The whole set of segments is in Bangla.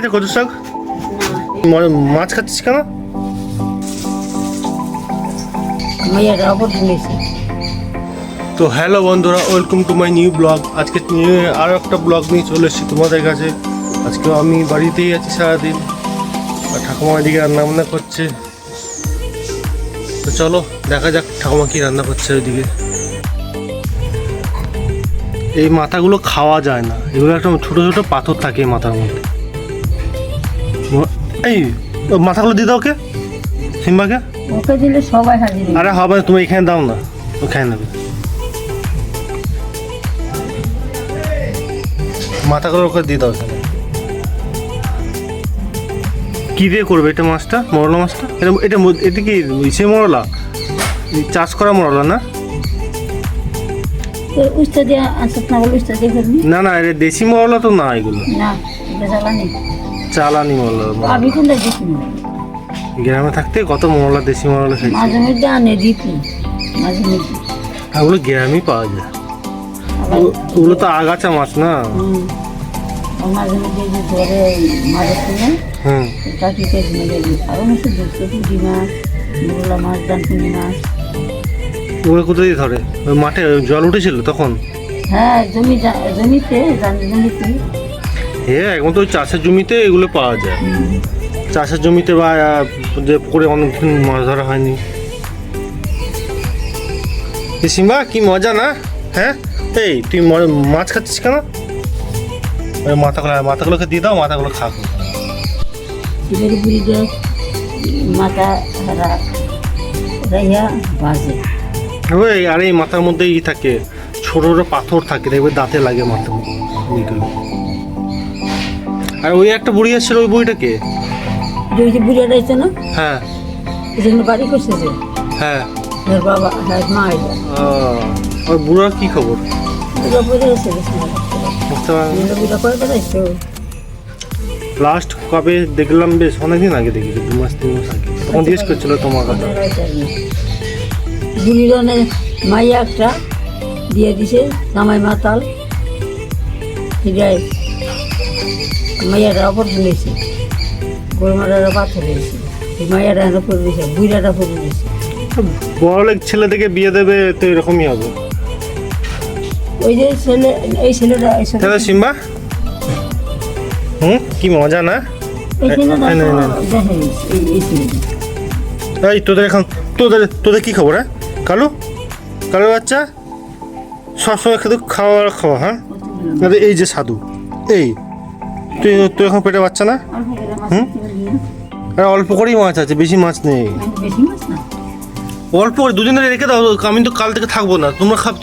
এটা কচু শাক? মাছ খাচ্ছিস কেন? তো হ্যালো বন্ধুরা, welcome to my new blog. আজকে আরও একটা ব্লগ নিয়ে চলে এসেছি তোমাদের কাছে। আজকে আমি বাড়িতেই আছি সারাদিন, আর ঠাকুমা এদিকে রান্নাবান্না করছে। তো চলো দেখা যাক ঠাকুমা কি রান্না করছে ওইদিকে। এই মাথাগুলো খাওয়া যায় না, এগুলো একটা ছোটো ছোটো পাথর থাকে এই মাথার মধ্যে। এই মাথাগুলো দিয়ে দাও, ওকে সিম্বাকে। ওকে দিলে সবাই হাজির। আরে হবে না, তুমি এখানে দাও না, ও খাই নেবে। মাথাগুলো ওকে দিয়ে দাও এখানে। কী দিয়ে করবে এটা মাছটা, মরলা মাছটা? এটা এটা এটা কি সে মরলা, চাষ করা মরলা না? উস্তা দিয়ে আনসার না, বলে উস্তা দিয়ে করবি না না, এটা দেশি মরলা তো না, এগুলো না, এটা জ্বালানি চালানি মরলা। আমি কোনটা দেখি না, গ্রামে থাকতে কত মরলা, দেশি মরলা খাইছি। মাঝে মধ্যে আনে দিপি, মাঝে মধ্যে ওগুলো গ্রামেই পাওয়া যায়। ওগুলো তো আগাছা মাছ না। মাঝে মধ্যে যে ধরে মাঝে কিনে কাকিতে দিনে দিই। আরও মাসে দেখতে পুঁটি মাছ, মোরলা মাছ, ডানকুনি মাছ। ওগুলো কোথায় দিয়ে ধরে? ওই মাঠে জল উঠেছিল তখন? হ্যাঁ, জমিতে জমিতে। হ্যাঁ, এখন তো ওই চাষের জমিতে এগুলো পাওয়া যায়। চাষের জমিতে বা যে করে অনেকদিন মাছ ধরা হয়নি। সিম্বা কি মজা না? হ্যাঁ, এই তুই মাছ খাচ্ছিস কেন? ওই মাথাগুলোকে দিয়ে দাও, মাথাগুলো খাবো। এবারে বুড়িটা মাথা রাইয়া বাজে। ওই আর এই মাথার মধ্যে ই থাকে, ছোট ছোট পাথর থাকে, দেখবে দাঁতে লাগে মাথা। আর ওই একটা বুড়ি আসছিল, ওই বুড়িটাকে? ওই যে বুড়িয়াটা এসে না, হ্যাঁ, এখানে বাড়ি করছে যে, হ্যাঁ ওর বাবা মা এটা। ওই বুড়ার কি খবর? বুড়া পড়ে এসে বুঝতে পারলাম। বুড়া করে বেড়াইছে। লাস্ট কবে দেখলাম, বেশ অনেকদিন আগে দেখেছি, 2 মাস 3 মাস আগে। তখন জিজ্ঞেস করছিল তোমার কথা। বুড়ির অনেক মাইয়া একটা দিয়ে দিছে, জামাই মাতাল। হিরাই মাইয়াটা অপর দিয়েছে, গোলমাটারা পাথর দিয়েছে, মাইয়াটা এনে করে দিয়েছে, বুড়াটা করে দিয়েছে। বড় লোক ছেলে থেকে বিয়ে দেবে তো এরকমই হবে। ওই যে ছেলে, এই ছেলেটা এসে দাদা সিম্বা, কি মজা না? এই তোদের এখন তোদের কি খবর? হ্যাঁ, কালু বাচ্চা সবসময় শুধু খাওয়া। হ্যাঁ, এই যে সাধু, এই তুই এখন পেটে বাচ্চা না? অল্প করেই মাছ আছে, বেশি মাছ নেই। অল্প করে দুদিন ধরে রেখে দাও, আমি তো কাল থেকে থাকবো না।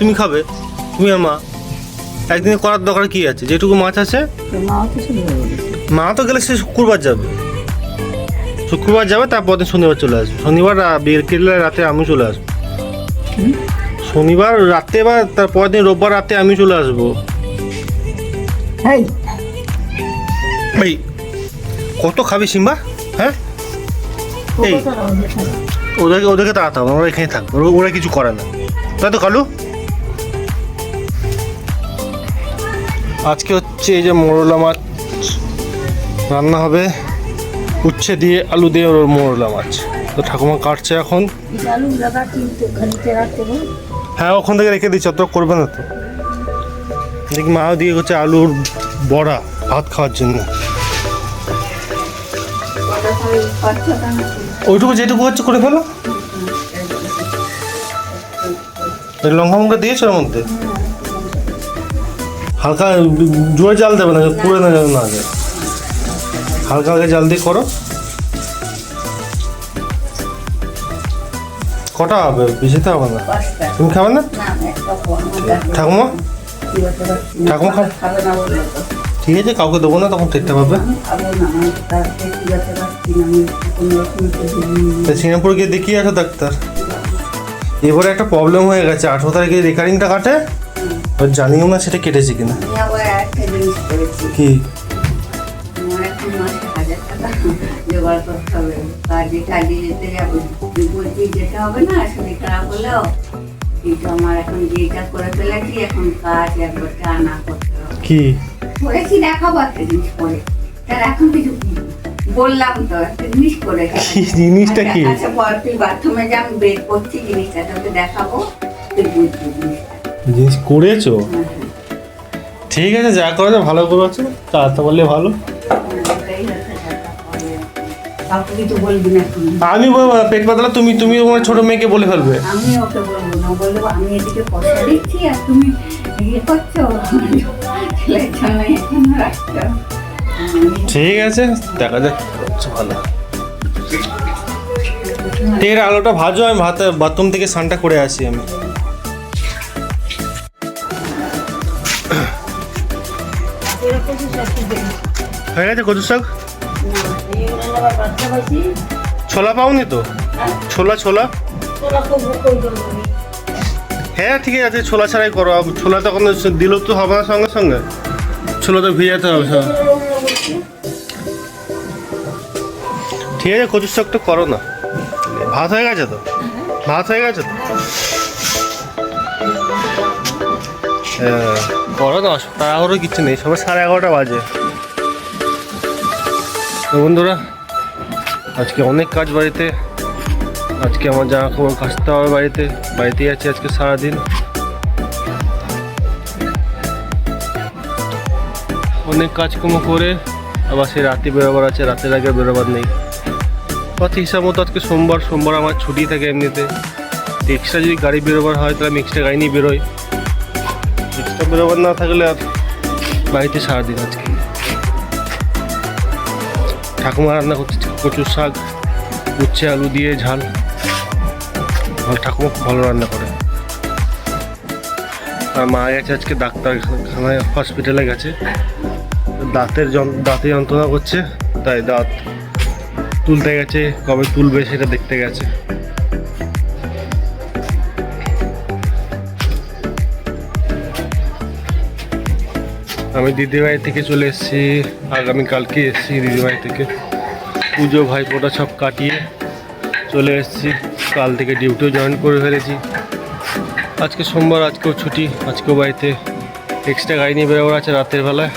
তুমি খাবে, তুমি আর মা একদিনে করার দরকার কি আছে? যেটুকু মাছ আছে। মা তো গেলে সে শুক্রবার যাবে, তারপর দিন শনিবার চলে আসবে। শনিবার বিকেলে রাতে আমি চলে আসবো। শনিবার রাতে বা তারপর দিন রোববার রাতে আমি চলে আসবো। এই কত খাবি সিম্বা? হ্যাঁ, এই ওদেরকে তাড়াতে হবে, ওরা এখানে থাকবে, ওরা কিছু করে না, তাই তো কালু? আজকে হচ্ছে এই যে মোরলা মাছ রান্না হবে, উচ্ছে দিয়ে আলু দিয়ে মোরলা মাছ। তো ঠাকুমা কাটছে এখন। হ্যাঁ, ওখান থেকে রেখে দিচ্ছি, অত করবে না তো। দেখি মাও দিয়ে হচ্ছে আলুর বড়া, ভাত খাওয়ার জন্য। ওইটুকু যেটুকু হচ্ছে করে ফেলো। লঙ্কা মঙ্কা দিয়েছো ওর মধ্যে? হালকা জোরে জাল দেবে না, পুড়ে না যায়। হালকা হালকা জাল দিয়ে করো। কটা হবে? বেশিতে হবে না। তুমি খাবে না? ঠাকুমা খাবে? ঠিক আছে, কাউকে দেবো না, তখন ঠিকঠাক পাবে। সিঙ্গাপুর গিয়ে দেখিয়ে আসো ডাক্তার। এবারে একটা প্রবলেম হয়ে গেছে, 18 তারিখে রেকারিংটা কাটে, জানিও না সেটা কেটেছে কিনা। কি? কি দেখাবো একটা জিনিস পরে। এখন কিছু বললাম তো একটা জিনিস করে গেলাম। কি জিনিসটা কি? আচ্ছা বল, তুই বাথরুমে যে আমি বের করছি জিনিসটা তোকে দেখাবো, তুই বুঝবি জিনিসটা। জিনিস করেছো? হ্যাঁ, ঠিক আছে, যা করেছো ভালো করেছো, তা বললে ভালো। ওটাই হচ্ছে কথা। কাউকে কিছু বলবি না তুই। আমি বলবো না, পেট পাতলা তুমি তোমার ছোট মেয়েকে বলে ফেলবে। আমি ওকে বলবো না, বলবো আমি এদিকে পয়সা দিচ্ছি আর তুমি ইয়ে করছো, ছেলের জন্য এখন রাখছো। ঠিক আছে, দেখা যাক হচ্ছে ভালো। তেল আলোটা ভাজো, আমি বাথরুম থেকে স্নানটা করে আসি আমি। হয়ে গেছে কচু শাক? ছোলা পাওনি তো? ছোলা হ্যাঁ ঠিক আছে, ছোলা ছাড়াই করো। ছোলা তখন দিল তো হবে না সঙ্গে সঙ্গে, ছোলা তো ভিজাতে হবে সব। ঠিক আছে, কচুর শাকটা করো না। ভাত হয়ে গেছে তো? ভাত হয়ে গেছে তো? হ্যাঁ করো না, তাড়াহুড়ো কিচ্ছু নেই, সবাই 11:30 বাজে। তো বন্ধুরা, আজকে অনেক কাজ বাড়িতে। আজকে আমার জামা কাপড় কাচতে হবে বাড়িতেই আছি আজকে সারাদিন। অনেক কাজকর্ম করে আবার সেই রাতে বেরোবার আছে, রাতের আগে বেরোবার নেই। কথা হিসাব মতো আজকে সোমবার আমার ছুটি থাকে এমনিতে। এক্সট্রা যদি গাড়ি বেরোবার হয় তাহলে আমি এক্সট্রা গাড়ি নিয়ে বেরোই। এক্সট্রা বেরোবার না থাকলে আর বাড়িতে সারাদিন আজকে। ঠাকুমা রান্না করছে কচুর শাক, উচ্ছে আলু দিয়ে ঝাল। ঠাকুমা খুব ভালো রান্না করে। আর মা গেছে আজকে ডাক্তারখানায়, হসপিটালে গেছে। দাঁতে যন্ত্রণা করছে, তাই দাঁত তুলতে গেছে। কবে তুলবে সেটা দেখতে গেছে। আমি দিদিভাই থেকে চলে এসেছি, আগামীকালকে এসেছি দিদিভাই থেকে। পুজো ভাইফোঁটা সব কাটিয়ে চলে এসেছি। কাল থেকে ডিউটিও জয়েন করে ফেলেছি। আজকে সোমবার, আজকেও ছুটি, আজকেও বাড়িতে এক্সট্রা গাড়ি নিয়ে বেরোবার আছে রাতের বেলায়।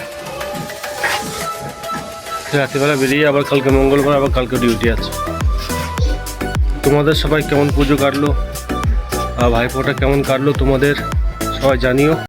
রাতেরবেলা বেরিয়ে আবার কালকে মঙ্গলবার, আবার কালকে ডিউটি আছে। তোমাদের সবাই কেমন পুজো কাটলো আর ভাইফোঁটা কেমন কাটলো তোমাদের সবাই জানিও।